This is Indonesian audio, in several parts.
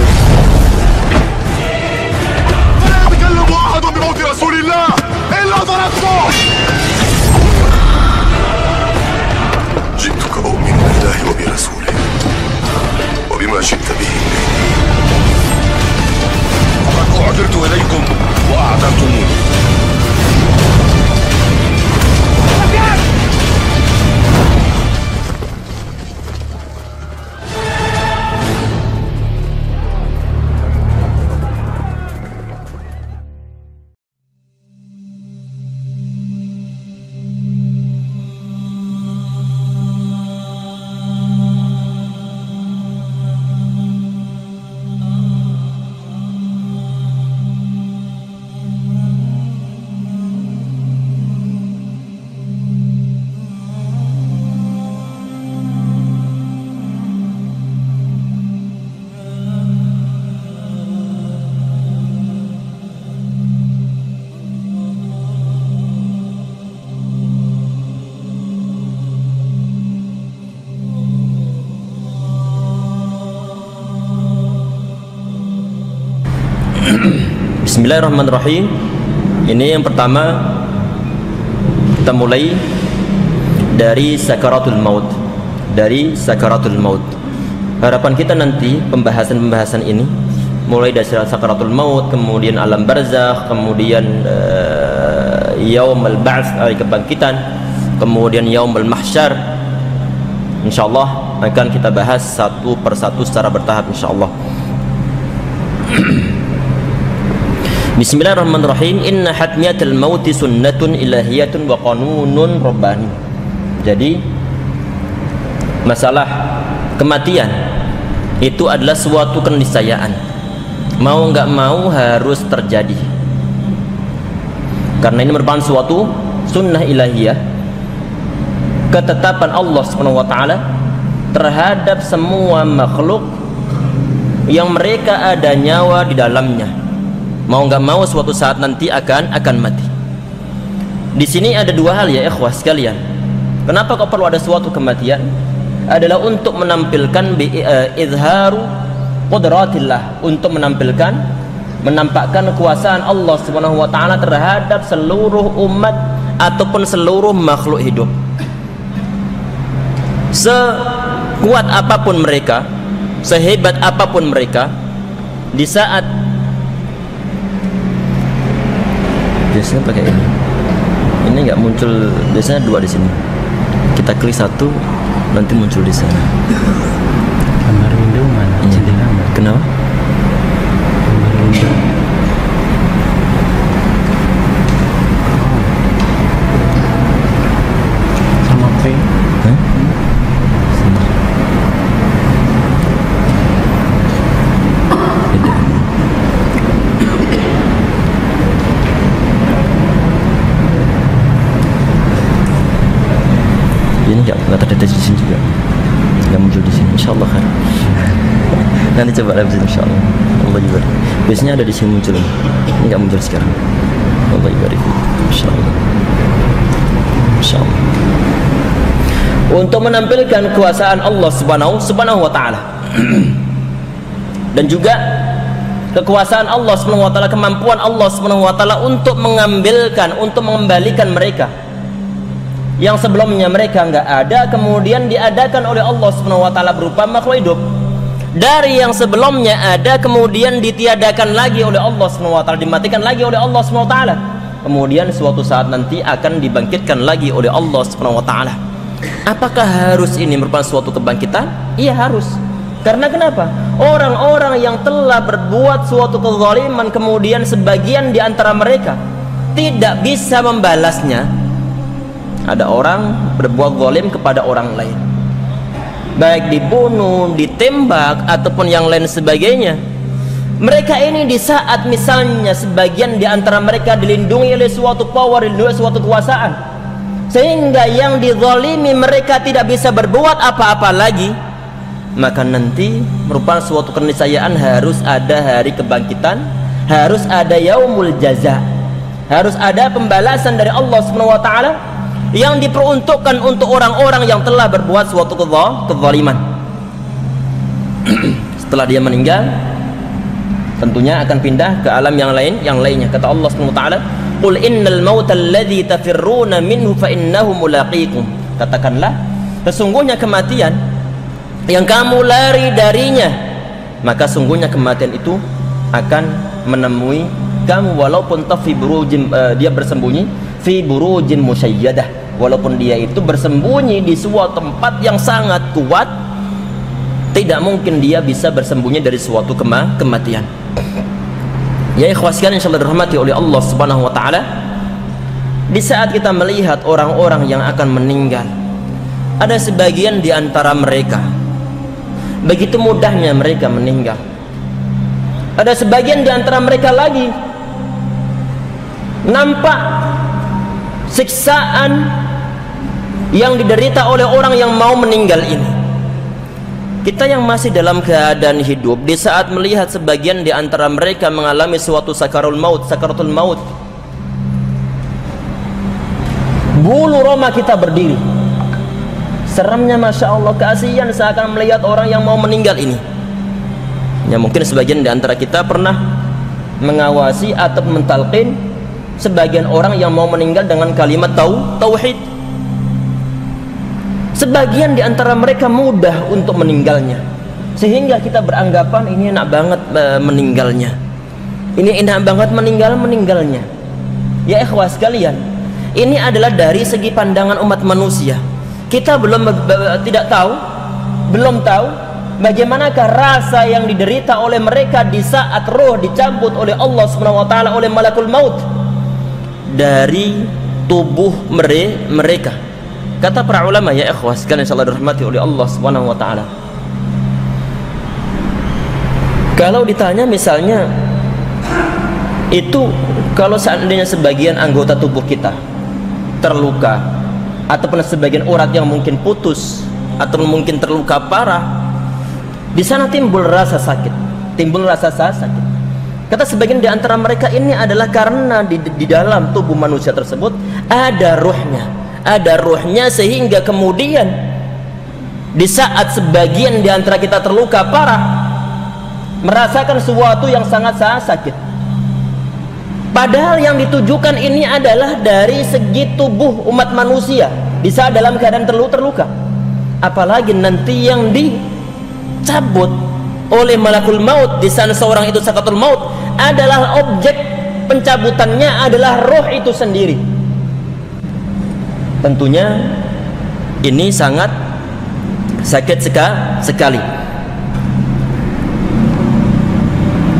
رسولهم. فلا يتكلم أحد بموت رسول الله إلا ضربته. جئتك أؤمن بالله وبرسوله وبما شئت به فقد أعذرت إليكم وأعذرتموني. Bismillahirrahmanirrahim. Ini yang pertama, kita mulai dari sakaratul maut. Dari sakaratul maut. Harapan kita nanti pembahasan-pembahasan ini mulai dari sakaratul maut, kemudian alam barzakh, kemudian yaumul ba'ts, hari kebangkitan, kemudian yaumul mahsyar. Insyaallah akan kita bahas satu persatu secara bertahap insyaallah. Bismillahirrahmanirrahim. Inna hatmiyatul mauti sunnatun ilahiyatun wa qanunun rabbani. Jadi masalah kematian itu adalah suatu keniscayaan, mau nggak mau harus terjadi, karena ini merupakan suatu sunnah ilahiyah, ketetapan Allah Subhanahu wa taala terhadap semua makhluk yang mereka ada nyawa di dalamnya. Mau nggak mau suatu saat nanti akan mati. Di sini ada dua hal ya ikhwah sekalian. Kenapa kok perlu ada suatu kematian? Adalah untuk menampilkan izharu qudratillah, untuk menampakkan kekuasaan Allah Subhanahu wa taala terhadap seluruh umat ataupun seluruh makhluk hidup. Sekuat apapun mereka, sehebat apapun mereka, di saat biasanya pakai ini nggak muncul, biasanya dua di sini, kita klik satu nanti muncul di sana. Gambar window mana? Jendela mana? Kenapa? Gambar window. Sama P. Hah? Beda. Ini nggak terdeteksi di sini juga, nggak muncul di sini. Insyaallah kan. Nanti coba live insyaallah. Allah yubarik. Biasanya ada di sini muncul, ini nggak muncul sekarang. Allah yubarik. Insyaallah. Insyaallah. Untuk menampilkan kekuasaan Allah Subhanahu wa taala dan juga kekuasaan Allah Subhanahu wa taala, kemampuan Allah Subhanahu wa taala untuk mengembalikan mereka yang sebelumnya mereka nggak ada, kemudian diadakan oleh Allah Subhanahu wa taala berupa makhluk hidup. Dari yang sebelumnya ada, kemudian ditiadakan lagi oleh Allah Subhanahu wa taala, dimatikan lagi oleh Allah Subhanahu wa taala. Kemudian suatu saat nanti akan dibangkitkan lagi oleh Allah Subhanahu wa taala. Apakah harus ini merupakan suatu kebangkitan? Iya, harus. Karena kenapa? Orang-orang yang telah berbuat suatu kezaliman, kemudian sebagian di antara mereka tidak bisa membalasnya. Ada orang berbuat zalim kepada orang lain, baik dibunuh, ditembak, ataupun yang lain sebagainya. Mereka ini di saat misalnya sebagian di antara mereka dilindungi oleh suatu power, dilindungi oleh suatu kekuasaan, sehingga yang dizalimi mereka tidak bisa berbuat apa-apa lagi, maka nanti merupakan suatu keniscayaan harus ada hari kebangkitan, harus ada yaumul jaza, harus ada pembalasan dari Allah Subhanahu wa taala yang diperuntukkan untuk orang-orang yang telah berbuat suatu kezaliman. Setelah dia meninggal, tentunya akan pindah ke alam yang lainnya. Kata Allah Subhanahu wa taala, "Qul innal mauta alladzi tafirruna minhu fa innahu mulaqikum." Katakanlah, sesungguhnya kematian yang kamu lari darinya, maka sungguhnya kematian itu akan menemui kamu walaupun dia bersembunyi fi burujin musyayyadah, walaupun dia itu bersembunyi di suatu tempat yang sangat kuat, tidak mungkin dia bisa bersembunyi dari suatu kematian. Ya ikhwas sekalian insyaallah dirahmati oleh Allah Subhanahu wa taala, di saat kita melihat orang-orang yang akan meninggal, ada sebagian di antara mereka begitu mudahnya mereka meninggal. Ada sebagian di antara mereka lagi nampak siksaan yang diderita oleh orang yang mau meninggal ini. Kita yang masih dalam keadaan hidup, di saat melihat sebagian di antara mereka mengalami suatu sakaratul maut, bulu roma kita berdiri. Seramnya Masya Allah, kasihan seakan melihat orang yang mau meninggal ini. Ya mungkin sebagian di antara kita pernah mengawasi atau mentalqin sebagian orang yang mau meninggal dengan kalimat tauhid. Sebagian di antara mereka mudah untuk meninggalnya, sehingga kita beranggapan ini enak banget meninggalnya, ini enak banget meninggalnya. Ya ikhwas sekalian, ini adalah dari segi pandangan umat manusia. Kita belum tahu bagaimanakah rasa yang diderita oleh mereka di saat roh dicabut oleh Allah Subhanahu wa taala, oleh malakul maut dari tubuh mereka. Kata para ulama, ya ikhwas sekalian insyaallah dirahmati oleh Allah Subhanahu wa taala, kalau ditanya misalnya itu, kalau seandainya sebagian anggota tubuh kita terluka, ataupun sebagian urat yang mungkin putus, atau mungkin terluka parah, di sana timbul rasa sakit. Kata sebagian di antara mereka, ini adalah karena di dalam tubuh manusia tersebut ada ruhnya, sehingga kemudian di saat sebagian di antara kita terluka parah, merasakan sesuatu yang sangat sakit. Padahal yang ditujukan ini adalah dari segi tubuh umat manusia di saat dalam keadaan terluka. Apalagi nanti yang dicabut oleh malakul maut di sana seorang itu sakaratul maut, adalah objek pencabutannya adalah roh itu sendiri. Tentunya ini sangat sakit sekali.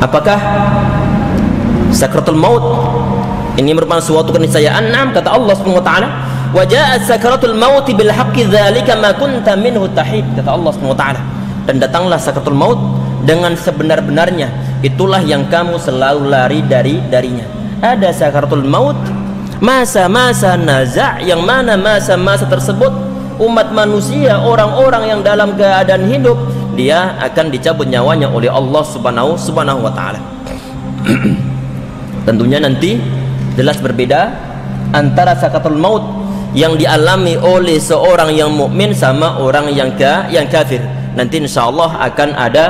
Apakah sakaratul maut ini merupakan suatu keniscayaan? Naam, kata Allah Subhanahu wa taala, "Wa ja'at sakaratul maut bil haqqi dzalika ma kunta minhu tahid." Kata Allah Subhanahu wa taala, dan datanglah sakaratul maut dengan sebenar-benarnya, itulah yang kamu selalu lari darinya. Ada sakaratul maut, masa-masa naza', yang mana masa-masa tersebut umat manusia, orang-orang yang dalam keadaan hidup, dia akan dicabut nyawanya oleh Allah Subhanahu wa taala. Tentunya nanti jelas berbeda antara sakaratul maut yang dialami oleh seorang yang mukmin sama orang yang kafir. Nanti insyaallah akan ada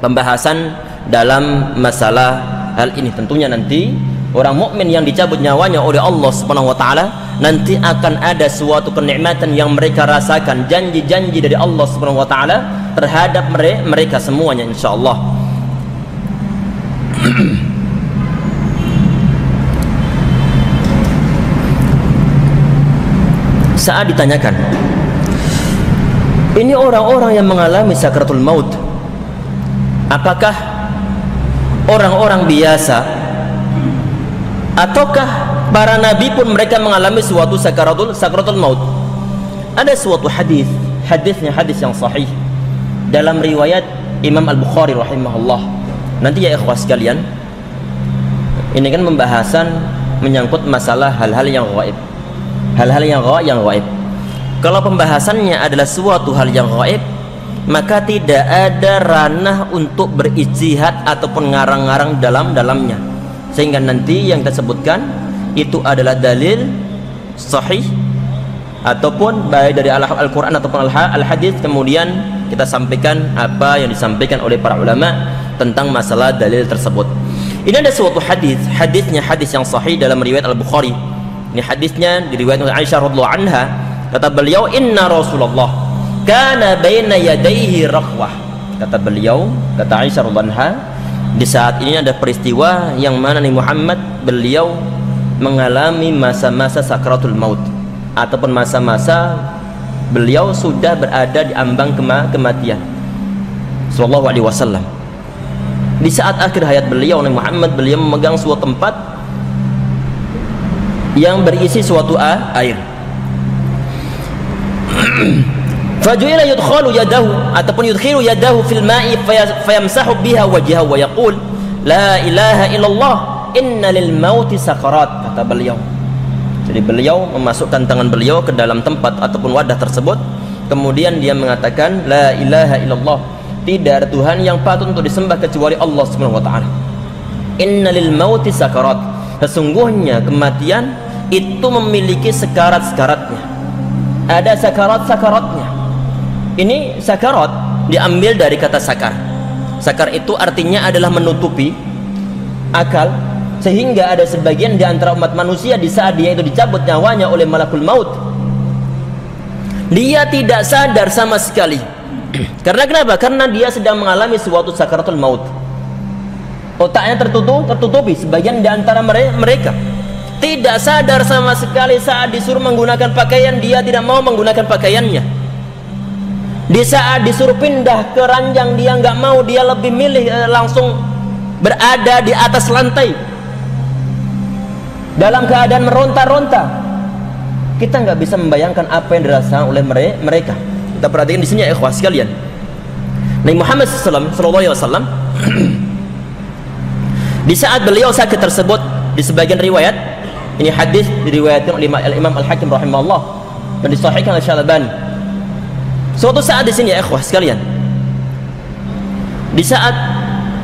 pembahasan dalam masalah hal ini. Tentunya nanti orang mukmin yang dicabut nyawanya oleh Allah Subhanahu wa taala, nanti akan ada suatu kenikmatan yang mereka rasakan, janji-janji dari Allah Subhanahu wa taala terhadap mereka semuanya insyaallah. Saat ditanyakan, ini orang-orang yang mengalami sakaratul maut, apakah orang-orang biasa ataukah para nabi pun mereka mengalami suatu sakaratul maut? Ada suatu hadisnya hadis yang sahih dalam riwayat Imam Al-Bukhari rahimahullah. Nanti ya ikhwas sekalian, ini kan pembahasan menyangkut masalah hal-hal yang gaib. Hal-hal yang gaib. Kalau pembahasannya adalah suatu hal yang gaib, maka tidak ada ranah untuk berijtihad ataupun ngarang-ngarang dalamnya. Sehingga nanti yang kita sebutkan itu adalah dalil sahih ataupun baik dari Al-Quran ataupun Al-Hadis, kemudian kita sampaikan apa yang disampaikan oleh para ulama tentang masalah dalil tersebut. Ini ada suatu hadisnya hadis yang sahih dalam riwayat Al-Bukhari. Ini hadisnya diriwayatkan oleh Aisyah radhiyallahu anha, kata beliau, inna Rasulullah kana baina yadayhi rakhwah. Kata beliau, kata Aisyah radhiyallahu anha, di saat ini ada peristiwa yang mana Nabi Muhammad beliau mengalami masa-masa sakratul maut, ataupun masa-masa beliau sudah berada di ambang kematian sallallahu alaihi wasallam. Di saat akhir hayat beliau, Nabi Muhammad beliau memegang suatu tempat yang berisi suatu air. Fajuila yudkhalu yadahu, ataupun yudkhilu yadahu fil ma'i fayamsahu biha wajhahu wa yaqul la ilaha illallah inna lil mauti sakarat, kata beliau. Jadi beliau memasukkan tangan beliau ke dalam tempat ataupun wadah tersebut, kemudian dia mengatakan la ilaha illallah, tidak ada Tuhan yang patut untuk disembah kecuali Allah Subhanahu wa taala. Inna lil mauti sakarat, sesungguhnya kematian itu memiliki sekarat-sekaratnya. Ada sakarat-sakaratnya. Ini sakarat diambil dari kata sakar. Sakar itu artinya adalah menutupi akal, sehingga ada sebagian di antara umat manusia di saat dia itu dicabut nyawanya oleh malakul maut, dia tidak sadar sama sekali. Karena kenapa? Karena dia sedang mengalami suatu sakaratul maut. Otaknya tertutupi. Sebagian di antara mereka tidak sadar sama sekali. Saat disuruh menggunakan pakaian, dia tidak mau menggunakan pakaiannya. Di saat disuruh pindah ke ranjang, dia nggak mau. Dia lebih milih langsung berada di atas lantai dalam keadaan meronta-ronta. Kita nggak bisa membayangkan apa yang dirasakan oleh mereka. Kita perhatikan di sini ya ikhwah sekalian. Nabi Muhammad sallallahu alaihi wasallam di saat beliau sakit tersebut, di sebagian riwayat, ini hadis diriwayatkan oleh Imam Al-Hakim rahimahullah dan disahihkan oleh Syalbani. Suatu saat di sini ya ikhwah sekalian, di saat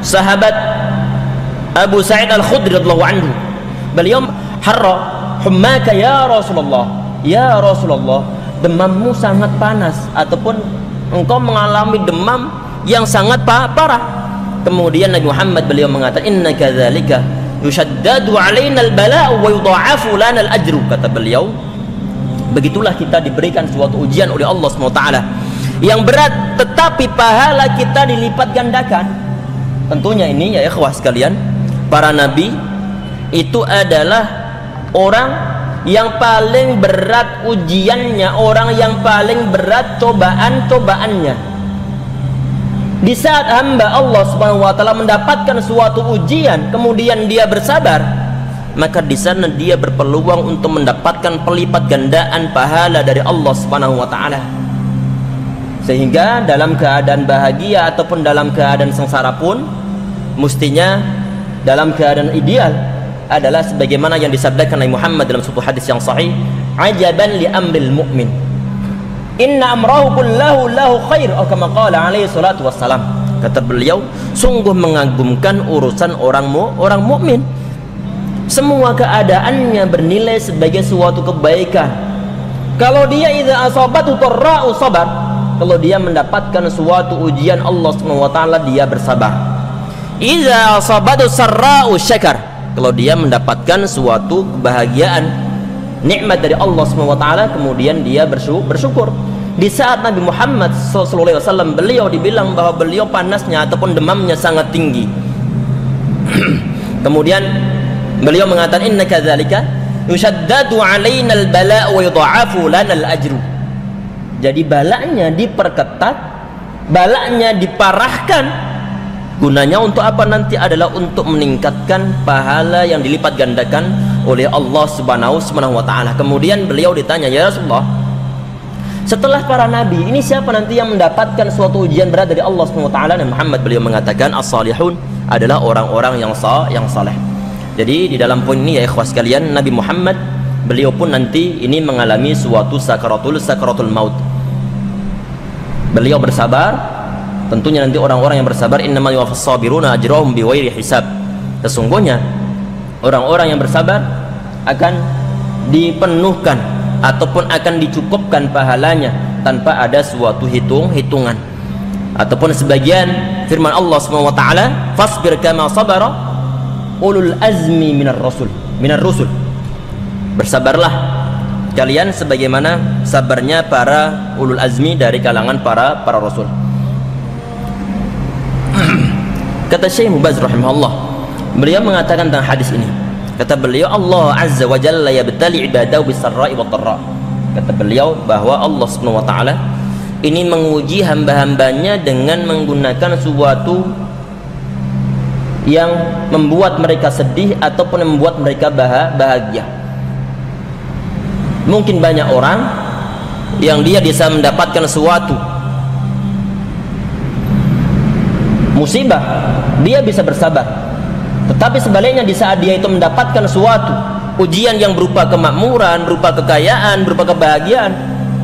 sahabat Abu Sa'id Al-Khudri radhiyallahu anhu, beliau harra hummaka ya Rasulullah, ya Rasulullah, demammu sangat panas, ataupun engkau mengalami demam yang sangat parah. Kemudian Nabi Muhammad beliau mengatakan, inna kadzalika yushaddadu alaina al-bala'u wa yudha'afu lana al-ajru, kata beliau, begitulah kita diberikan suatu ujian oleh Allah SWT yang berat, tetapi pahala kita dilipat gandakan. Tentunya ini ya ikhwah sekalian, para nabi itu adalah orang yang paling berat ujiannya, orang yang paling berat cobaan-cobaannya. Di saat hamba Allah Subhanahu wa taala mendapatkan suatu ujian, kemudian dia bersabar, maka di sana dia berpeluang untuk mendapatkan pelipat gandaan pahala dari Allah Subhanahu wa taala. Sehingga dalam keadaan bahagia ataupun dalam keadaan sengsara pun, mestinya dalam keadaan ideal adalah sebagaimana yang disabdakan Nabi Muhammad dalam suatu hadis yang sahih, ajaban li amril mu'min, inna amrahu kullahu lahu khair, atau kama qala alaihi salatu wassalam, kata beliau, sungguh mengagumkan urusan orang mukmin, semua keadaannya bernilai sebagai suatu kebaikan. Kalau dia idza asabatu dharra'u sabar, kalau dia mendapatkan suatu ujian Allah Subhanahu wa taala, dia bersabar. Idza asabatu sarra'u syakar, kalau dia mendapatkan suatu kebahagiaan, nikmat dari Allah Subhanahu wa taala, kemudian dia bersyukur. Di saat Nabi Muhammad sallallahu alaihi wasallam beliau dibilang bahwa beliau panasnya ataupun demamnya sangat tinggi. Kemudian beliau mengatakan, inna kadzalika yushaddadu alaina al-bala' wa yudha'afu lana al-ajru. Jadi balanya diperketat, balanya diparahkan. Gunanya untuk apa nanti? Adalah untuk meningkatkan pahala yang dilipat gandakan oleh Allah Subhanahu wa taala. Kemudian beliau ditanya, ya Rasulullah, setelah para nabi, ini siapa nanti yang mendapatkan suatu ujian berat dari Allah Subhanahu wa taala? Dan Muhammad beliau mengatakan, as-salihun, adalah orang-orang yang saleh. Jadi di dalam poin ini ya ikhwah sekalian, Nabi Muhammad beliau pun nanti ini mengalami suatu sakaratul maut. Beliau bersabar. Tentunya nanti orang-orang yang bersabar, innamal yuwaffas sabiruna ajrahum bighairi hisab, sesungguhnya orang-orang yang bersabar akan dipenuhkan ataupun akan dicukupkan pahalanya tanpa ada suatu hitungan. Ataupun sebagian firman Allah Subhanahu wa taala, fasbir kama sabara ulul azmi minar rusul. Bersabarlah kalian sebagaimana sabarnya para ulul azmi dari kalangan para rasul. Kata Syekh Mubaz rahimahullah, beliau mengatakan tentang hadis ini, kata beliau, Allah azza wa jalla yabtali ibadahu bisarra'i wa dharra. Kata beliau bahwa Allah Subhanahu wa taala ini menguji hamba-hambanya dengan menggunakan sesuatu yang membuat mereka sedih ataupun membuat mereka bahagia. Mungkin banyak orang yang dia bisa mendapatkan sesuatu musibah, dia bisa bersabar. Tetapi sebaliknya di saat dia itu mendapatkan suatu ujian yang berupa kemakmuran, berupa kekayaan, berupa kebahagiaan,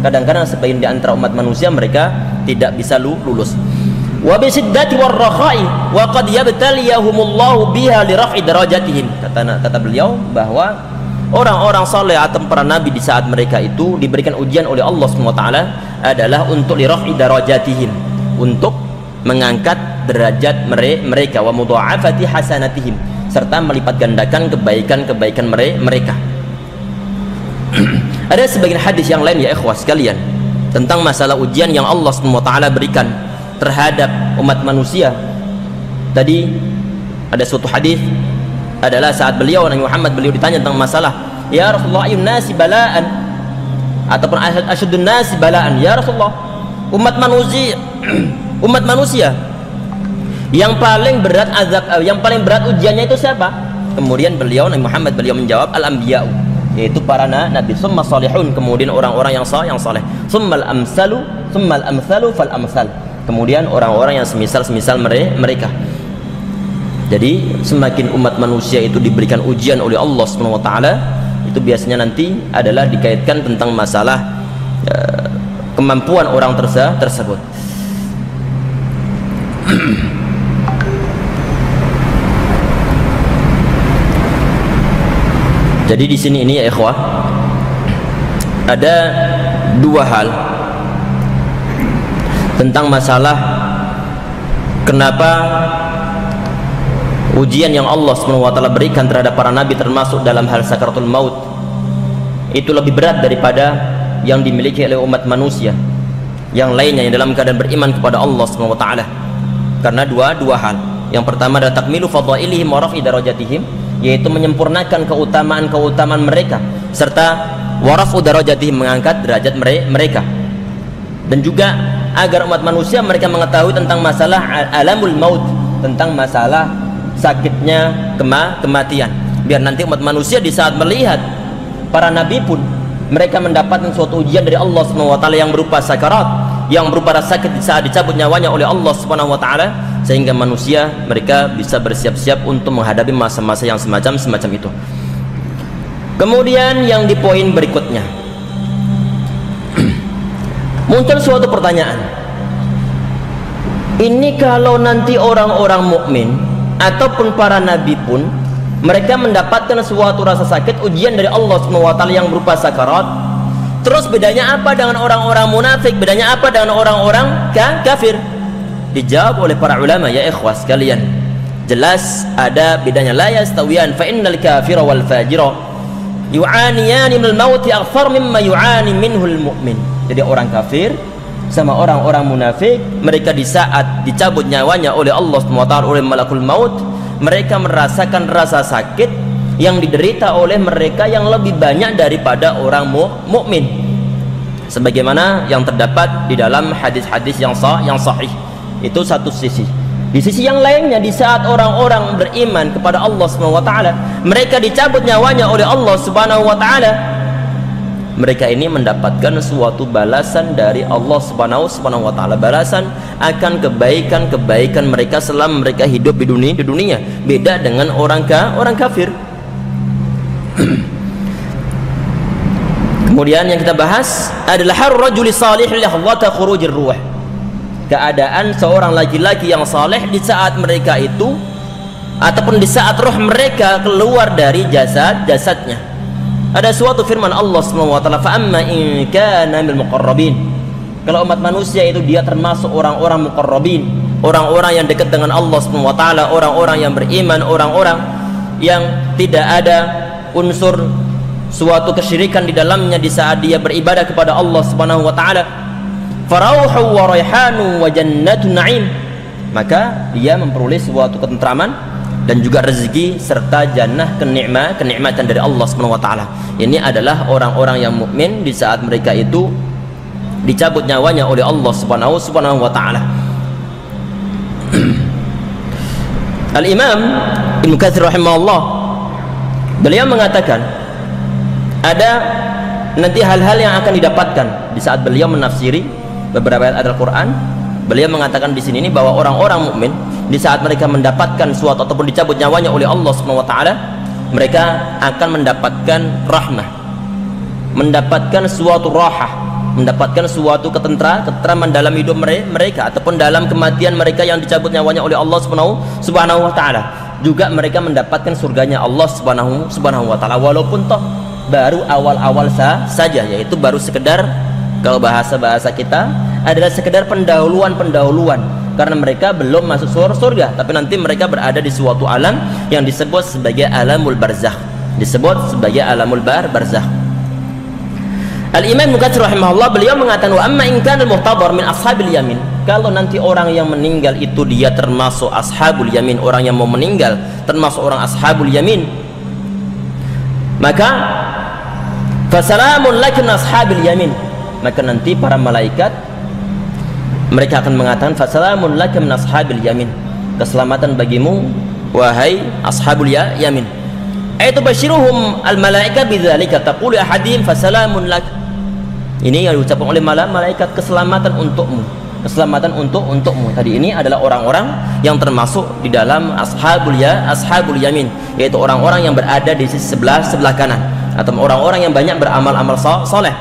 kadang-kadang sebagian di antara umat manusia mereka tidak bisa lulus. Wa bisiddati warrakhai wa qad yabtaliyahumullahu biha li raf'i darajatihim. Kata beliau bahwa orang-orang saleh atau para nabi di saat mereka itu diberikan ujian oleh Allah SWT adalah untuk li raf'i darajatihim, untuk mengangkat derajat mereka, wa mudha'afati hasanatihim, serta melipat gandakan kebaikan-kebaikan mereka. Ada sebagian hadis yang lain ya ikhwas sekalian tentang masalah ujian yang Allah SWT berikan terhadap umat manusia. Tadi ada suatu hadis adalah saat beliau Nabi Muhammad ditanya tentang masalah, ya Rasulullah ayun nasi balaan, ataupun asyaddun nasi balaan, ya Rasulullah umat manusia yang paling berat azab, yang paling berat ujiannya itu siapa? Kemudian Nabi Muhammad menjawab al-anbiya'u, yaitu para nabi, summa salihun, kemudian orang-orang yang saleh, summal amsalu fal amsal, kemudian orang-orang yang semisal mereka. Jadi semakin umat manusia itu diberikan ujian oleh Allah Subhanahu wa taala, itu biasanya nanti adalah dikaitkan tentang masalah kemampuan orang tersebut. Jadi di sini ini ya ikhwah, ada dua hal tentang masalah kenapa ujian yang Allah SWT berikan terhadap para nabi termasuk dalam hal sakaratul maut itu lebih berat daripada yang dimiliki oleh umat manusia yang lainnya yang dalam keadaan beriman kepada Allah SWT. Karena dua hal. Yang pertama adalah takmilu fadhailihim wa raf'i darajatihim, yaitu menyempurnakan keutamaan mereka serta waraf'u darajatihim, mengangkat derajat mereka. Dan juga agar umat manusia mereka mengetahui tentang masalah alamul maut, tentang masalah sakitnya kematian, biar nanti umat manusia di saat melihat para nabi pun mereka mendapatkan suatu ujian dari Allah SWT yang berupa sakarat, yang berupa rasa sakit di saat dicabut nyawanya oleh Allah SWT, sehingga manusia mereka bisa bersiap-siap untuk menghadapi masa-masa yang semacam itu. Kemudian yang di poin berikutnya muncul suatu pertanyaan, ini kalau nanti orang-orang mukmin ataupun para nabi pun mereka mendapatkan suatu rasa sakit, ujian dari Allah SWT yang berupa sakarat, terus bedanya apa dengan orang-orang munafik, bedanya apa dengan orang-orang kafir? Dijawab oleh para ulama ya ikhwas sekalian, jelas ada bedanya. La yastawiyan fa innal kafira wal fajira yu'aniyani minal mauti akthar mimma yu'ani minhul mu'min. Jadi orang kafir sama orang-orang munafik, mereka di saat dicabut nyawanya oleh Allah SWT, oleh malakul maut, mereka merasakan rasa sakit yang diderita oleh mereka yang lebih banyak daripada orang mukmin, sebagaimana yang terdapat di dalam hadis-hadis yang sahih. Itu satu sisi. Di sisi yang lainnya, di saat orang-orang beriman kepada Allah SWT, mereka dicabut nyawanya oleh Allah SWT, mereka ini mendapatkan suatu balasan dari Allah SWT, balasan akan kebaikan-kebaikan mereka selama mereka hidup di dunia. Beda dengan orang kafir. Kemudian yang kita bahas adalah harur rajuli salih lahwata khurujir ruh, keadaan seorang laki-laki yang saleh di saat mereka itu ataupun di saat roh mereka keluar dari jasadnya. ada suatu firman Allah Subhanahu wa taala, fa amma in kana minal muqarrabin. Kalau umat manusia itu dia termasuk orang-orang muqarrabin, orang-orang yang dekat dengan Allah Subhanahu wa taala, orang-orang yang beriman, orang-orang yang tidak ada unsur suatu kesyirikan di dalamnya di saat dia beribadah kepada Allah Subhanahu wa taala. Farauhu wa raihanu wa jannatun na'im. Maka dia memperoleh suatu ketentraman dan juga rezeki serta jannah kenikmatan dari Allah Subhanahu wa taala. Ini adalah orang-orang yang mukmin di saat mereka itu dicabut nyawanya oleh Allah Subhanahu wa taala. Al-Imam Ibnu Katsir rahimahullah, beliau mengatakan ada nanti hal-hal yang akan didapatkan di saat beliau menafsiri beberapa ayat Al-Qur'an. Beliau mengatakan di sini ini bahwa orang-orang mukmin di saat mereka mendapatkan suatu ataupun dicabut nyawanya oleh Allah Subhanahu wa taala, mereka akan mendapatkan rahmah, mendapatkan suatu rahah, mendapatkan suatu ketentraman dalam hidup mereka ataupun dalam kematian mereka yang dicabut nyawanya oleh Allah Subhanahu wa taala. Juga mereka mendapatkan surganya Allah Subhanahu wa taala, walaupun toh baru awal-awal saja, yaitu baru sekedar, kalau bahasa kita adalah sekedar pendahuluan, karena mereka belum masuk surga, tapi nanti mereka berada di suatu alam yang disebut sebagai alamul barzakh, barzakh. Al-Imam Ibnu Katsir rahimahullah, beliau mengatakan, wa amma in kana al-muhtadhar min ashabil yamin. Kalau nanti orang yang meninggal itu dia termasuk ashabul yamin, orang yang mau meninggal termasuk orang ashabul yamin, maka fasalamun lakum ashabil yamin. Maka nanti para malaikat mereka akan mengatakan, fasalamun lakum ashabil yamin, keselamatan bagimu wahai ashabul yamin. Aitu basyiruhum al malaika bidzalika, taqulu ahadim fasalamun lak. Ini yang diucapkan oleh malaikat, keselamatan untukmu, keselamatan untukmu. Tadi ini adalah orang-orang yang termasuk di dalam ashabul yamin, yaitu orang-orang yang berada di sisi sebelah kanan, atau orang-orang yang banyak beramal-amal soleh.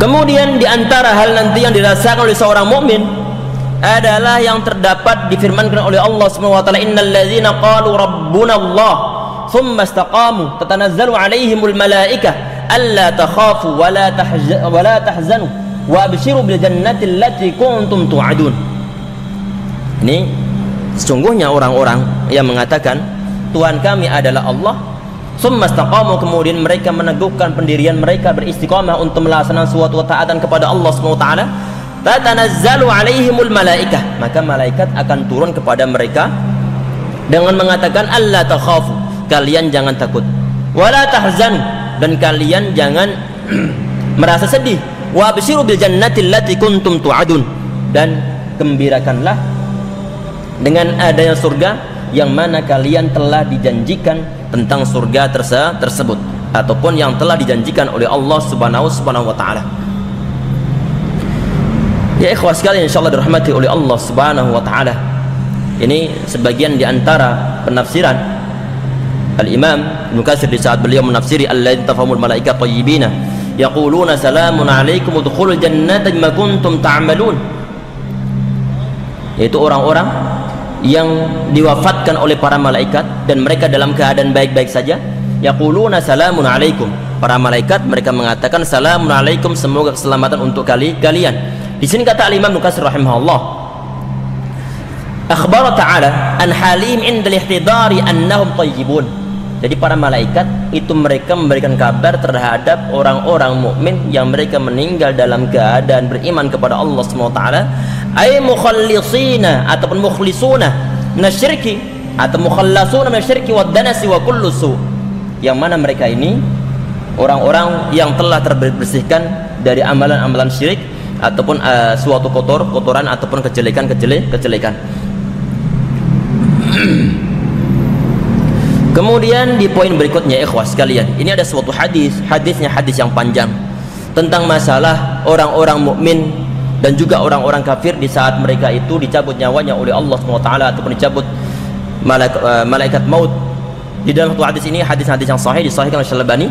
Kemudian di antara hal nanti yang dirasakan oleh seorang mukmin adalah yang terdapat difirmankan oleh Allah Subhanahu wa taala, innal ladzina qalu rabbuna Allah thumma istaqamu tatanazzalu alaihimul malaikah alla takhafu wa la tahzanu wa abshiru bil jannati allati kuntum tu'adun. Ini sesungguhnya orang-orang yang mengatakan Tuhan kami adalah Allah, thumma istaqamu, kemudian mereka meneguhkan pendirian mereka, beristiqamah untuk melaksanakan suatu ketaatan kepada Allah Subhanahu wa taala, tatanazzalu alaihimul malaikah, maka malaikat akan turun kepada mereka dengan mengatakan, alla takhafu, kalian jangan takut, wala tahzanu, dan kalian jangan merasa sedih, wa abshiru bil jannati allati kuntum tu'adun, dan gembirakanlah dengan adanya surga yang mana kalian telah dijanjikan tentang surga tersebut, ataupun yang telah dijanjikan oleh Allah Subhanahu wa taala. Ya ikhwah sekalian, insyaallah dirahmati oleh Allah Subhanahu wa taala. Ini sebagian di antara penafsiran Al-Imam Ibnu Katsir di saat beliau menafsiri alladzina tafhamul malaika thayyibina yaquluna salamun alaikum udkhulul jannata bima kuntum ta'malun, yaitu orang-orang yang diwafatkan oleh para malaikat dan mereka dalam keadaan baik-baik saja. Yaquluna salamun alaikum, para malaikat mereka mengatakan salamun alaikum, semoga keselamatan untuk kalian. Di sini kata Al-Imam Ibnu Katsir rahimahullah, akhbara ta'ala an halim indal ihtidari annahum thayyibun. Jadi para malaikat itu mereka memberikan kabar terhadap orang-orang mukmin yang mereka meninggal dalam keadaan beriman kepada Allah Subhanahu wa taala, ay mukhallisina ataupun mukhlisuna minasyirki atau mukhallasuna minasyirki wad danasi wa kullu su, yang mana mereka ini orang-orang yang telah terbersihkan dari amalan-amalan syirik ataupun suatu kotoran ataupun kejelekan. Kemudian di poin berikutnya ikhwah sekalian, ini ada suatu hadisnya hadis yang panjang tentang masalah orang-orang mukmin dan juga orang-orang kafir di saat mereka itu dicabut nyawanya oleh Allah SWT ataupun dicabut malaikat maut. Di dalam satu hadis ini, hadis-hadis yang sahih disahihkan oleh Syalbani,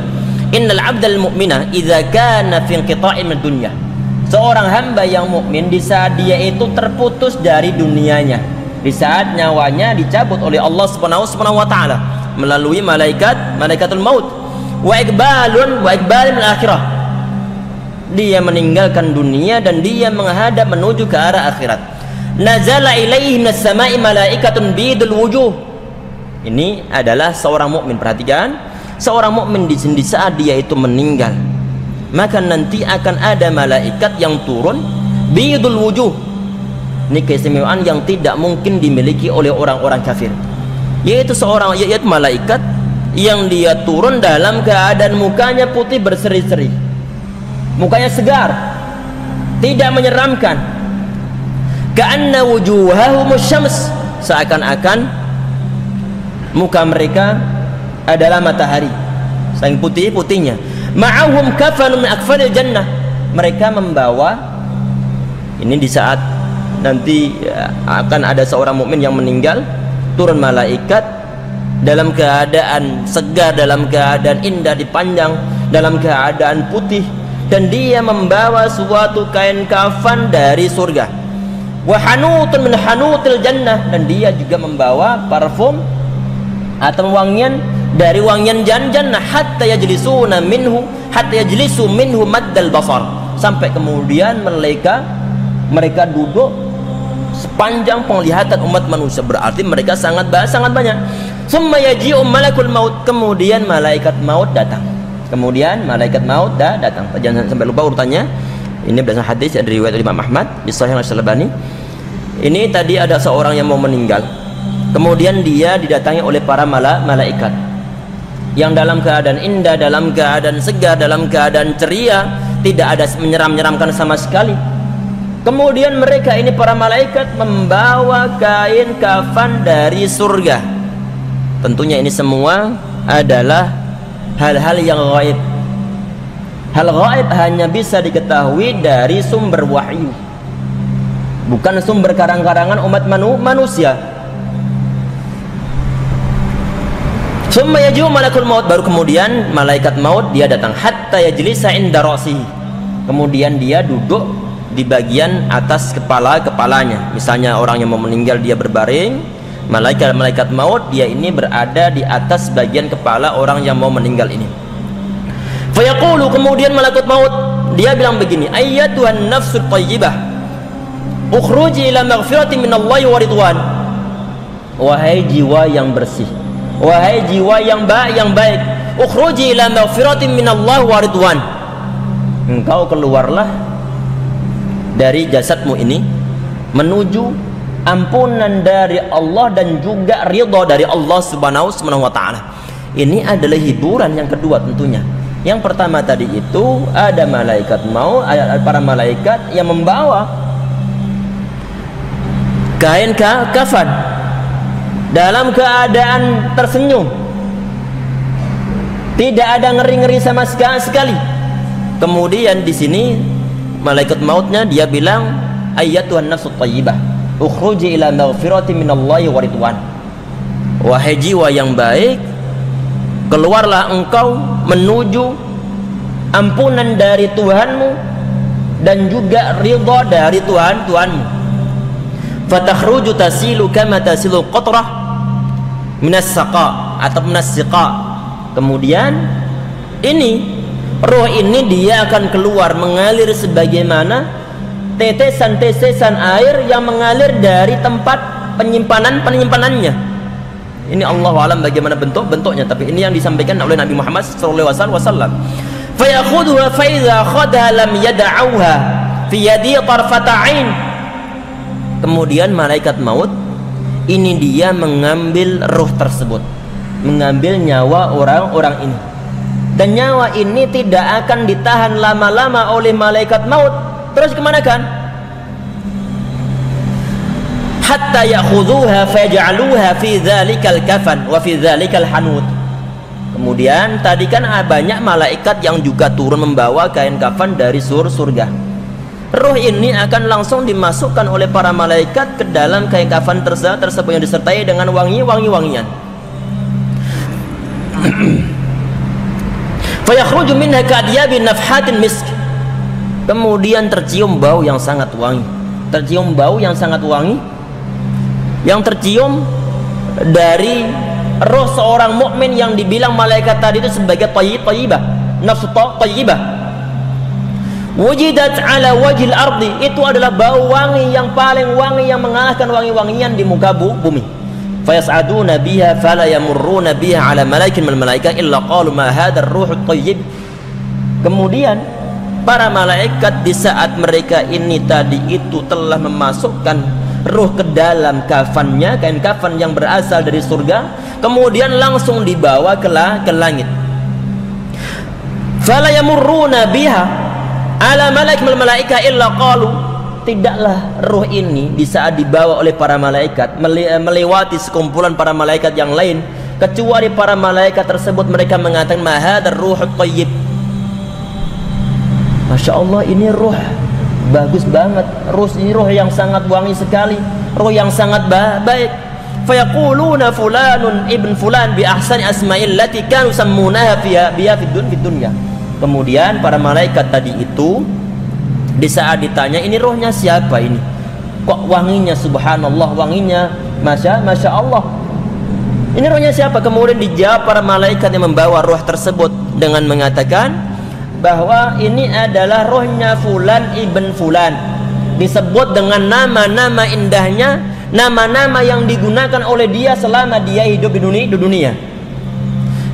innal abdal mu'mina idza kana fi inqita'in min dunya, seorang hamba yang mukmin di saat dia itu terputus dari dunianya, di saat nyawanya dicabut oleh Allah Subhanahu wa taala melalui malaikatul maut. Wa iqbalun akhirah, dia meninggalkan dunia dan dia menghadap menuju ke arah akhirat. Nazala ilaihi minas sama'i malaikatun bidul wujuh. Ini adalah seorang mukmin. Perhatikan, seorang mukmin di saat dia itu meninggal, maka nanti akan ada malaikat yang turun bidul wujuh. Ini keistimewaan yang tidak mungkin dimiliki oleh orang-orang kafir, yaitu malaikat yang dia turun dalam keadaan mukanya putih berseri-seri, mukanya segar, tidak menyeramkan. Ka'anna wujuhahum syams, seakan-akan muka mereka adalah matahari, saking putih-putihnya. Ma'ahum kafanun min akfanil jannah, mereka membawa, ini di saat nanti akan ada seorang mukmin yang meninggal, turun malaikat dalam keadaan segar, dalam keadaan indah dipandang, dalam keadaan putih, dan dia membawa suatu kain kafan dari surga. Wa hanutun min hanutil jannah, dan dia juga membawa parfum atau wangian dari wangian jannah. Hatta yajlisu minhu maddal basar, sampai kemudian mereka duduk sepanjang penglihatan umat manusia, berarti mereka sangat banyak. Summa yaji'u malakul maut, kemudian malaikat maut datang. Datang. Jangan sampai lupa urutannya. Ini berdasarkan hadis dari riwayat Imam Ahmad di Sahih Al-Albani. Ini tadi ada seorang yang mau meninggal, kemudian dia didatangi oleh para malaikat yang dalam keadaan indah, dalam keadaan segar, dalam keadaan ceria, tidak ada menyeramkan sama sekali. Kemudian mereka ini, para malaikat, membawa kain kafan dari surga. Tentunya ini semua adalah hal-hal yang gaib. Hal gaib hanya bisa diketahui dari sumber wahyu, bukan sumber karang-karangan umat manusia. Summa yaji'u malakul maut, baru kemudian malaikat maut dia datang. Hatta yajlisa inda ra'sihi, kemudian dia duduk di bagian atas kepalanya. Misalnya orang yang mau meninggal dia berbaring, malaikat maut dia ini berada di atas bagian kepala orang yang mau meninggal ini. Fayaqulu, kemudian malaikat maut dia bilang begini, ayyatuhan nafsul thayyibah ukhruji ila maghfiratin minallahi wa ridwan. Wahai jiwa yang bersih, wahai jiwa yang baik, ukhruji ila maghfiratin minallahi wa ridwan, engkau keluarlah dari jasadmu ini menuju ampunan dari Allah dan juga ridha dari Allah Subhanahu wa taala. Ini adalah hiburan yang kedua tentunya. Yang pertama tadi itu ada malaikat maut, para malaikat yang membawa kain kafan dalam keadaan tersenyum, tidak ada ngeri-ngeri sama sekali. Kemudian di sini malaikat mautnya dia bilang, ayyatuhan nafsut thayyibah ukhruji ila maghfiratin minallahi wa ridwan. Wahai jiwa yang baik, keluarlah engkau menuju ampunan dari Tuhanmu dan juga ridha dari Tuhanmu. Fatakhruju tasilu kama tasilu qatrah minas saqa atau minas siqa. Kemudian ini roh ini dia akan keluar mengalir sebagaimana tetesan-tetesan air yang mengalir dari tempat penyimpanannya. Ini Allahu a'lam bagaimana bentuknya, tapi ini yang disampaikan oleh Nabi Muhammad sallallahu alaihi wasallam. Fa yakhudhuha fa idza khadha lam yad'uha fi yadi tarfata 'ain. Kemudian malaikat maut ini dia mengambil ruh tersebut, mengambil nyawa orang-orang ini. Dan nyawa ini tidak akan ditahan lama-lama oleh malaikat maut. Terus kemana kan? Hatta ya'khudhuha fayaj'aluha fi dzalikal kafan wa fi dzalikal hanut. Kemudian tadi kan banyak malaikat yang juga turun membawa kain kafan dari surga. Ruh ini akan langsung dimasukkan oleh para malaikat ke dalam kain kafan tersebut yang disertai dengan wangi-wangian. Fayakhruju minha ka'diyabi nafhatin misk. Kemudian tercium bau yang sangat wangi. yang tercium dari roh seorang mukmin yang dibilang malaikat tadi itu sebagai thayyibah, nafsu thayyibah. Wujidat ala wajhil ardi, itu adalah bau wangi yang paling wangi yang mengalahkan wangi-wangian di muka bumi. Fayas'aduna biha fala yamurruna biha ala malaikin minal malaika illa qalu ma hadzal ruhut thayyib. Kemudian para malaikat di saat mereka ini tadi itu telah memasukkan ruh ke dalam kafannya, kain kafan yang berasal dari surga, kemudian langsung dibawa ke langit. Fala yamurruna biha ala malaik minal malaika illa qalu, tidaklah ruh ini di saat dibawa oleh para malaikat melewati sekumpulan para malaikat yang lain, kecuali para malaikat tersebut mereka mengatakan ma hadzal ruhut thayyib. Masya Allah, ini ruh bagus banget, ruh yang sangat wangi sekali, ruh yang sangat baik. Fayaquluna fulanun ibn fulan bi ahsani asma'il lati kanu sammunaha biha fid dunya. Kemudian para malaikat tadi itu di saat ditanya, ini rohnya siapa ini? Kok wanginya subhanallah, wanginya masya Allah. Ini rohnya siapa? Kemudian dijawab para malaikat yang membawa roh tersebut dengan mengatakan bahwa ini adalah rohnya fulan ibn fulan, disebut dengan nama-nama indahnya, nama-nama yang digunakan oleh dia selama dia hidup di dunia.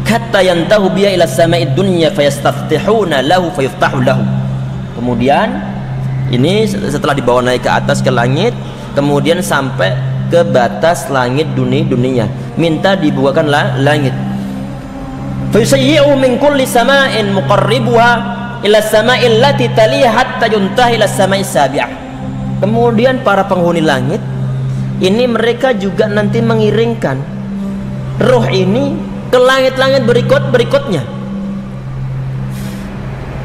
Hatta yantahu biya ila sama'id dunya fayastaftihuna lahu fayuftahu lahu. Kemudian ini setelah dibawa naik ke atas ke langit, kemudian sampai ke batas langit dunia, minta dibukakan langit. Fayusayyi'u min kulli sama'in muqarribuha ila sama'il lati taliha hatta yuntahi ila sama'is sabi'ah. Kemudian para penghuni langit ini mereka juga nanti mengiringkan roh ini ke langit-langit berikutnya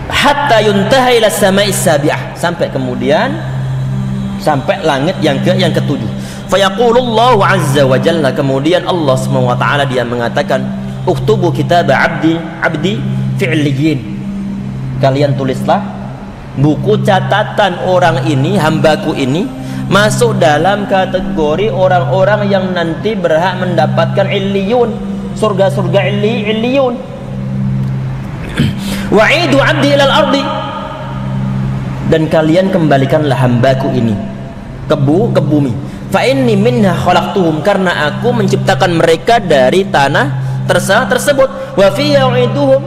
hatta yuntahi ila sama'is sabi'ah, sampai kemudian sampai langit yang ketujuh. Fayaqulullahu azza wa jalla, kemudian Allah Subhanahu wa taala dia mengatakan, uktubu kitab abdi fi'liyin, kalian tulislah buku catatan orang ini, hambaku ini masuk dalam kategori orang-orang yang nanti berhak mendapatkan illiyun, surga-surga illiyun. Wa'idu abdi ilal ardi, dan kalian kembalikanlah hambaku ini ke bumi. Fa inni minha khalaqtuhum, karena aku menciptakan mereka dari tanah tersebut. Wa fiha u'iduhum,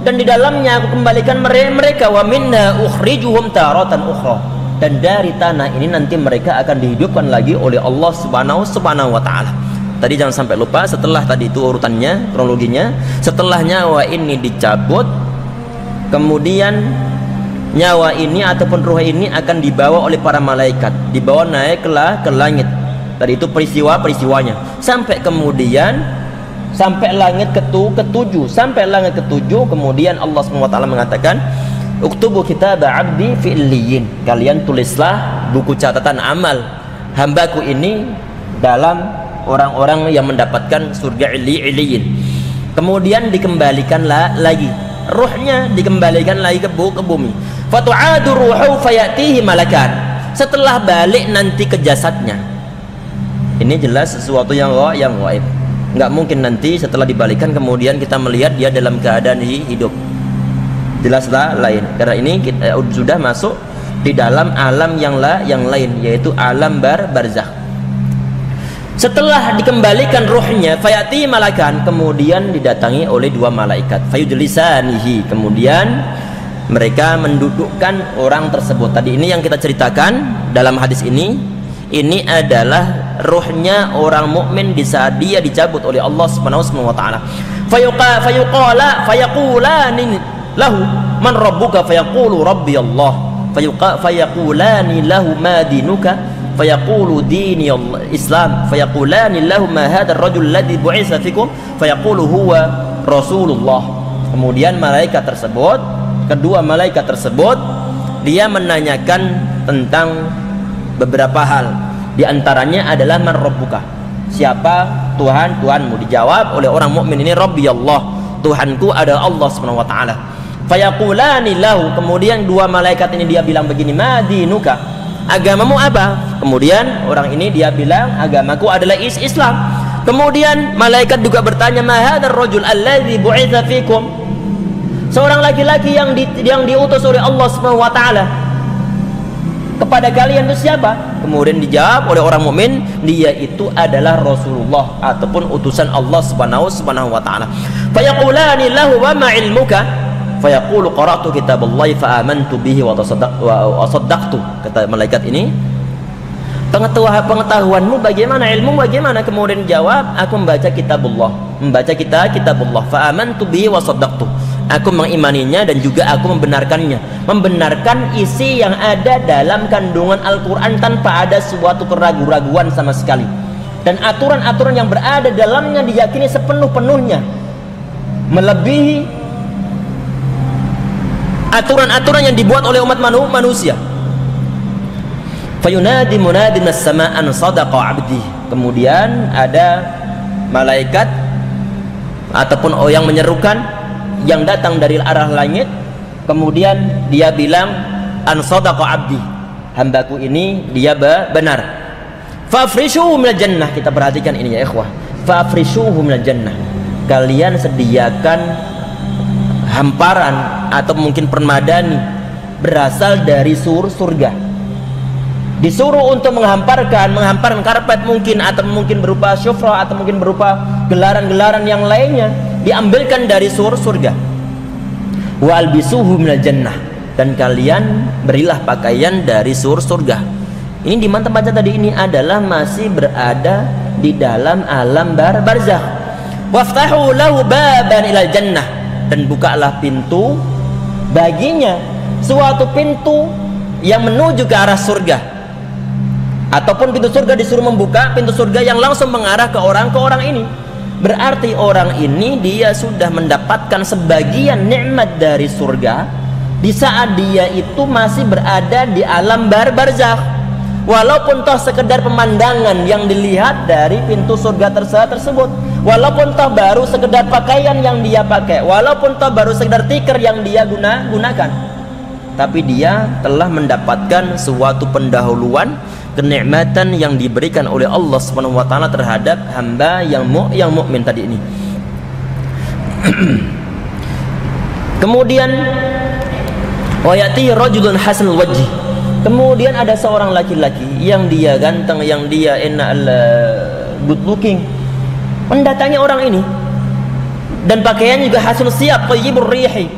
dan di dalamnya aku kembalikan mereka. Wa minha ukhrijuhum taratan ukhra, dan dari tanah ini nanti mereka akan dihidupkan lagi oleh Allah Subhanahu wa taala. Tadi jangan sampai lupa, setelah tadi itu urutannya, kronologinya, setelah nyawa ini dicabut, kemudian nyawa ini ataupun ruh ini akan dibawa oleh para malaikat, dibawa naik ke langit. Tadi itu peristiwanya, sampai kemudian sampai langit ketujuh. Sampai langit ketujuh, kemudian Allah SWT mengatakan, uktubu kitab abdi fi'liyin, kalian tulislah buku catatan amal hambaku ini dalam orang-orang yang mendapatkan surga illiyin. Kemudian dikembalikanlah lagi ruhnya, dikembalikan lagi ke bumi. Fatu'adu ruhu fayatihi malakan, setelah balik nanti ke jasadnya. Ini jelas sesuatu yang gaib. Nggak mungkin nanti setelah dibalikan kemudian kita melihat dia dalam keadaan hidup. Jelaslah lain, karena ini kita sudah masuk di dalam alam yang lain, yaitu alam barzakh. Setelah dikembalikan ruhnya, fayati malakan, kemudian didatangi oleh dua malaikat, fayujlisanihi, kemudian mereka mendudukkan orang tersebut. Tadi ini yang kita ceritakan dalam hadis ini adalah ruhnya orang mukmin di saat dia dicabut oleh Allah Subhanahu wa taala. Fayaqulani lahu man rabbuka, fayaqulu rabbi Allah. Fayaqulani lahu ma dinuka, fayaqulu dini Islam. Fayaqulani lahu ma hadha ar-rajul alladhi bu'itsa fikum, fayaqulu huwa Rasulullah. Kemudian malaikat tersebut, kedua malaikat tersebut, dia menanyakan tentang beberapa hal. Di antaranya adalah man rabbuka, siapa Tuhanmu? Dijawab oleh orang mukmin ini, Rabbi Allah, Tuhanku adalah Allah Subhanahu wa taala. Fayaqulani lahu, kemudian dua malaikat ini dia bilang begini, ma dinuka, agamamu apa? Kemudian orang ini dia bilang, agamaku adalah Islam. Kemudian malaikat juga bertanya, ma hadzal rajul alladzi bu'itsa fikum? Seorang laki-laki yang diutus oleh Allah Subhanahu wa taala kepada kalian itu siapa? Kemudian dijawab oleh orang mukmin, dia itu adalah Rasulullah ataupun utusan Allah Subhanahu wa taala. Fayaqulani lahu wa ma ilmuka? Fayaqulu qara'tu kitaballahi fa amantu bihi wa saddaqtu. Kata malaikat ini, pengetahuanmu bagaimana, ilmu bagaimana? Kemudian jawab, aku membaca kitabullah, kitabullah, fa amantu bihi wa saddaqtu. Aku mengimaninya dan juga aku membenarkannya, membenarkan isi yang ada dalam kandungan Al-Quran tanpa ada suatu keraguan-raguan sama sekali, dan aturan-aturan yang berada dalamnya diyakini sepenuh-penuhnya, melebihi aturan-aturan yang dibuat oleh umat manusia. Fayunadi munadin as-sama' an sadaqa 'abdi. Kemudian ada malaikat ataupun yang menyerukan yang datang dari arah langit. Kemudian dia bilang, an sadaqa 'abdi, hambaku ini dia benar. Fafrishuhu minal jannah. Kita perhatikan ini ya ikhwah. Fafrishuhu minal jannah. Kalian sediakan hamparan atau mungkin permadani berasal dari surga. Disuruh untuk menghamparkan karpet mungkin, atau mungkin berupa syufra, atau mungkin berupa gelaran-gelaran yang lainnya, diambilkan dari surga. Wa albisuhu minal jannah, dan kalian berilah pakaian dari surga. Ini di mana tempatnya tadi? Ini adalah masih berada di dalam alam barzakh. Waftahu lahu baban ilal jannah, dan bukalah pintu baginya, suatu pintu yang menuju ke arah surga, ataupun pintu surga disuruh membuka pintu surga yang langsung mengarah ke orang ini. Berarti orang ini dia sudah mendapatkan sebagian nikmat dari surga di saat dia itu masih berada di alam barzakh, walaupun toh sekedar pemandangan yang dilihat dari pintu surga tersebut, walaupun toh baru sekedar pakaian yang dia pakai, walaupun toh baru sekedar tikar yang dia gunakan, tapi dia telah mendapatkan suatu pendahuluan kenikmatan yang diberikan oleh Allah Subhanahu wa taala terhadap hamba yang mukmin tadi ini. Kemudian wa yati rajulun hasanul wajhi. Kemudian ada seorang laki-laki yang dia ganteng, yang dia enak, good looking, mendatangi orang ini, dan pakaian juga hasil siap, thayyibur rihi,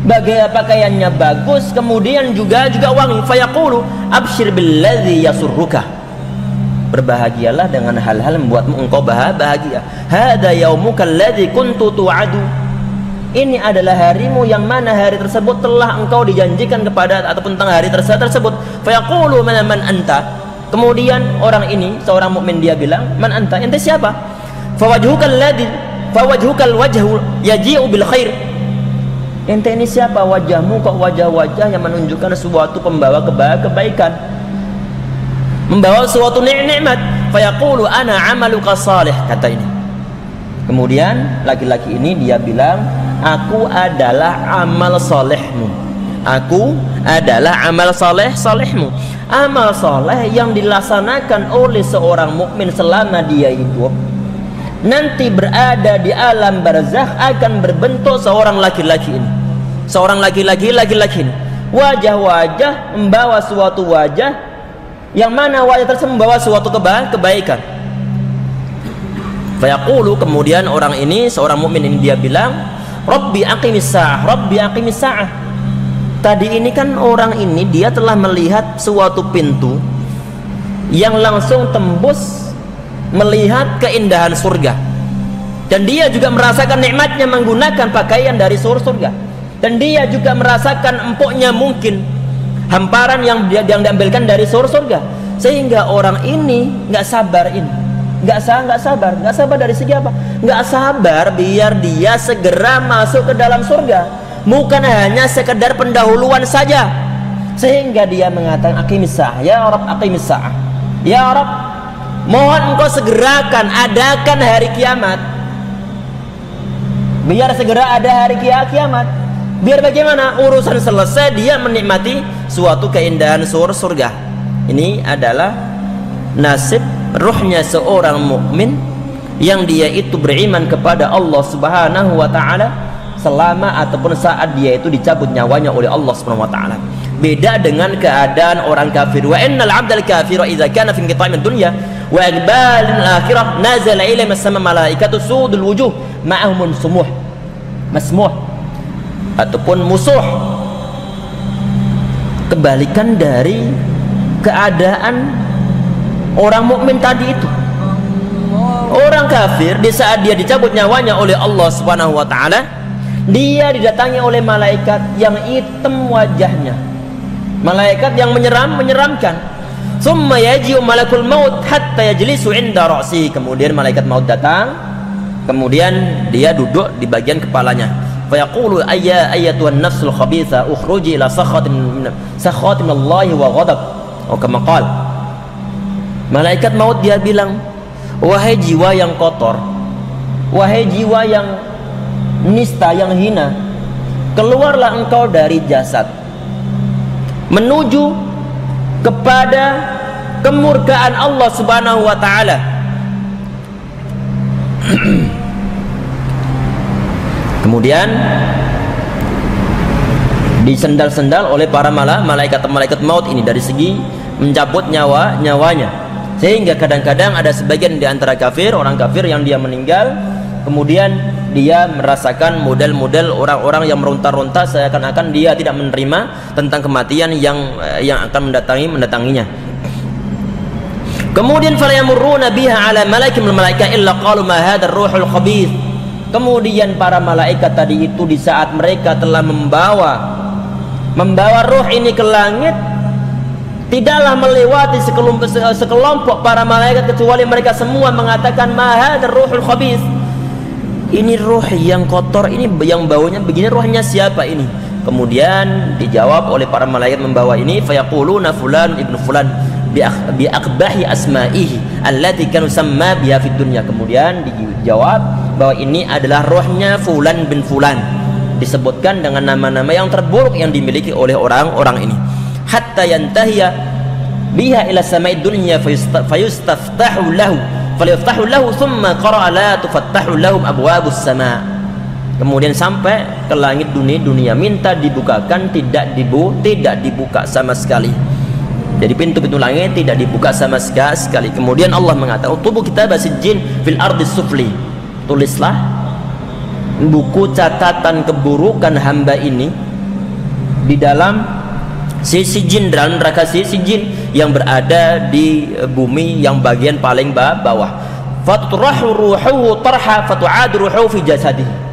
bagai pakaiannya bagus, kemudian juga wangi. Fayaqulu abshir billadzi yasurruka, berbahagialah dengan hal-hal yang membuatmu engkau bahagia. Hada yaumuka alladzi kuntu tu'adu, ini adalah harimu yang mana hari tersebut telah engkau dijanjikan kepada, ataupun tentang hari tersebut. Fayaqulu man anta, kemudian orang ini seorang mukmin dia bilang, man anta, ente siapa? Fawajhukal wajhu yaji'u bil khair, ente ini siapa? Wajahmu kok wajah-wajah yang menunjukkan suatu pembawa kebaikan, membawa suatu nikmat. Fayaqulu ana amaluka salih, kata ini. Kemudian laki-laki ini dia bilang, aku adalah amal solehmu, aku adalah amal solehmu, amal soleh yang dilaksanakan oleh seorang mukmin selama dia hidup, nanti berada di alam barzakh akan berbentuk seorang laki-laki ini, seorang laki-laki ini, wajah-wajah membawa suatu wajah yang mana wajah tersebut membawa suatu kebaikan. Fayaqulu, kemudian orang ini, seorang mukmin ini dia bilang, Rabbi aqimis sa'ah, Rabbi aqimis sa'ah. Tadi ini kan orang ini dia telah melihat suatu pintu yang langsung tembus melihat keindahan surga, dan dia juga merasakan nikmatnya menggunakan pakaian dari surga, dan dia juga merasakan empuknya mungkin hamparan yang diambilkan dari surga, sehingga orang ini nggak sabar ini. Nggak sabar dari segi apa? Nggak sabar biar dia segera masuk ke dalam surga, bukan hanya sekedar pendahuluan saja, sehingga dia mengatakan aqimis sa'ah, ya Rabb aqimis sa'ah, ya Rabb mohon engkau segerakan, adakan hari kiamat, biar segera ada hari kiamat, biar bagaimana urusan selesai, dia menikmati suatu keindahan surga. Ini adalah nasib ruhnya seorang mukmin yang dia itu beriman kepada Allah Subhanahu wa taala selama ataupun saat dia itu dicabut nyawanya oleh Allah Subhanahu wa taala. Beda dengan keadaan orang kafir. Wa innal 'abdal kafira idza kana fi inqita'id dunya wa iqbalil akhirah nazala ilaihi sama malaikatu sudul wujuh ma'ahum sumuh masmuh ataupun musuh. Kebalikan dari keadaan orang mukmin tadi itu. Orang kafir di saat dia dicabut nyawanya oleh Allah Subhanahu wa taala, dia didatangi oleh malaikat yang hitam wajahnya. Malaikat yang menyeramkan. Summa yaji'u malakul maut hatta yajlisu 'inda ra'si. Kemudian malaikat maut datang, kemudian dia duduk di bagian kepalanya. Fa yaqulu ayyatuhan nafsul khabitha ukhruji ila sakhatin minallahi wa ghadab. Oh, kama qala. Malaikat maut dia bilang, wahai jiwa yang kotor, wahai jiwa yang nista, yang hina, keluarlah engkau dari jasad menuju kepada kemurkaan Allah Subhanahu wa taala. Kemudian disendal-sendal oleh para malaikat maut ini dari segi mencabut nyawanya. Sehingga kadang-kadang ada sebagian di antara kafir, orang kafir yang dia meninggal, kemudian dia merasakan model-model orang-orang yang meronta-ronta seakan-akan dia tidak menerima tentang kematian yang akan mendatanginya. Kemudian fala yamurruna biha ala malaikil malaika illa qalu ma hadzal ruhul khabith. Kemudian para malaikat tadi itu di saat mereka telah membawa ruh ini ke langit, tidaklah melewati sekelompok para malaikat kecuali mereka semua mengatakan ma hadzal ruhul khabith. Ini ruh yang kotor, ini yang baunya begini, ruhnya siapa ini? Kemudian dijawab oleh para malaikat membawa ini, fayaquluna fulan ibnu fulan bi aqbahi asma'ihi allati kanu samma biha fid dunya. Kemudian dijawab bahwa ini adalah ruhnya fulan bin fulan, disebutkan dengan nama-nama yang terburuk yang dimiliki oleh orang-orang ini. Hatta yantahiya biha ila sama'id dunya fayustaftahu lahu falyaftahu lahu thumma qara'a la tufattahu lahum abwabus sama'. Kemudian sampai ke langit dunia minta dibukakan, tidak dibuka sama sekali. Jadi pintu-pintu langit tidak dibuka sama sekali. Kemudian Allah mengatakan utubu kitab sijjin fil ardi sufli, tulislah buku catatan keburukan hamba ini di dalam sijjin, dalam neraka sijjin yang berada di bumi yang bagian paling bawah. Fatrahu ruhuhu tarha fatu'adu ruhuhu fi jasadihi.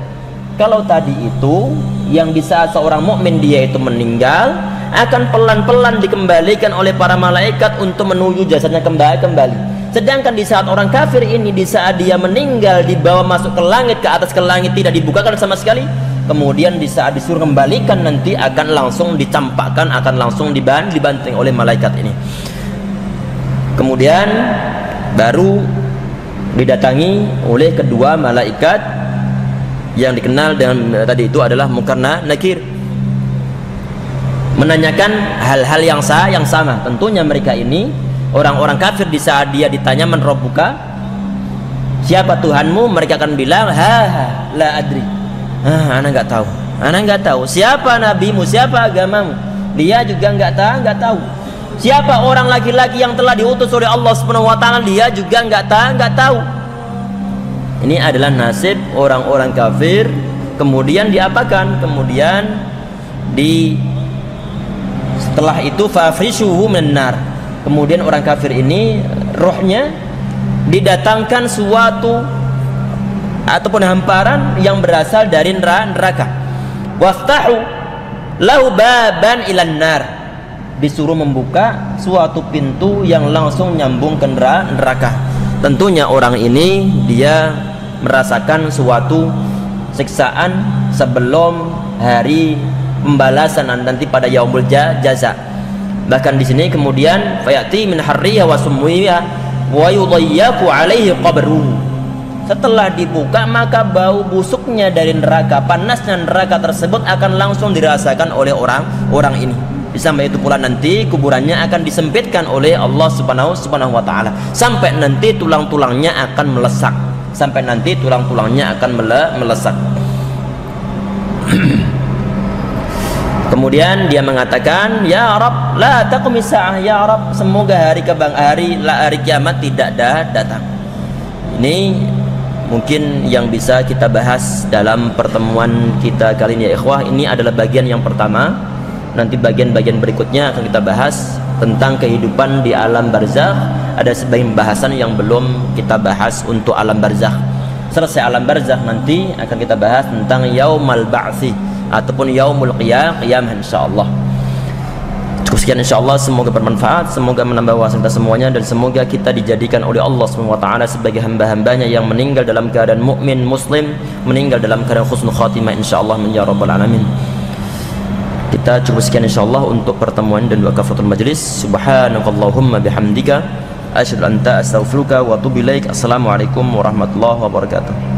Kalau tadi itu yang di saat seorang mukmin dia itu meninggal akan pelan-pelan dikembalikan oleh para malaikat untuk menuju jasadnya kembali. Sedangkan di saat orang kafir ini, di saat dia meninggal dibawa masuk ke langit, ke atas ke langit, tidak dibukakan sama sekali. Kemudian di saat disuruh kembalikan nanti akan langsung dicampakkan, akan langsung dibanting oleh malaikat ini. Kemudian baru didatangi oleh kedua malaikat yang dikenal dengan tadi itu adalah Munkar Nakir, menanyakan hal-hal yang sama. Tentunya mereka ini orang-orang kafir, di saat dia ditanya man rabbuka, siapa Tuhanmu, mereka akan bilang la adri, ana nggak tahu. Siapa nabimu, siapa agamamu, dia juga nggak tahu. Siapa orang laki-laki yang telah diutus oleh Allah Subhanahu wa taala, dia juga nggak tahu. Ini adalah nasib orang-orang kafir. Kemudian diapakan? Kemudian setelah itu fafrishuhu minan nar. Kemudian orang kafir ini rohnya didatangkan suatu ataupun hamparan yang berasal dari neraka. Waftahu lahu baban ilan nar. Disuruh membuka suatu pintu yang langsung nyambung ke neraka. Tentunya orang ini dia merasakan suatu siksaan sebelum hari pembalasan nanti pada yaumul jaza. Bahkan di sini kemudian fayati min harriha wa sumwiha wa yudayyaku alaihi qabruhu. Setelah dibuka maka bau busuknya dari neraka, panasnya neraka tersebut akan langsung dirasakan oleh orang ini. Di samping itu pula nanti kuburannya akan disempitkan oleh Allah Subhanahu wa taala sampai nanti tulang-tulangnya akan melesak. Sampai nanti tulang-tulangnya akan melesak. Kemudian dia mengatakan, ya Rabb, la taqumis sa'ah, ya Rabb, semoga hari kiamat tidak datang. Ini mungkin yang bisa kita bahas dalam pertemuan kita kali ini ya ikhwah. Ini adalah bagian yang pertama. Nanti bagian-bagian berikutnya akan kita bahas tentang kehidupan di alam barzakh. Ada sebagian bahasan yang belum kita bahas untuk alam barzakh. Selesai alam barzakh nanti akan kita bahas tentang yaumal ba'tsi ataupun yaumul qiyamah insyaallah. Cukup sekian insyaallah, semoga bermanfaat, semoga menambah wawasan kita semuanya, dan semoga kita dijadikan oleh Allah Subhanahu wa taala sebagai hamba-hambanya yang meninggal dalam keadaan mukmin muslim, meninggal dalam keadaan husnul khatimah insyaallah ya rabbal alamin. Kita cukup sekian insyaallah untuk pertemuan dan dua kafaratul majlis. Subhanakallahumma bihamdika asyhadu an la ilaha illa anta astaghfiruka wa atubu ilaik. Assalamualaikum warahmatullahi wabarakatuh.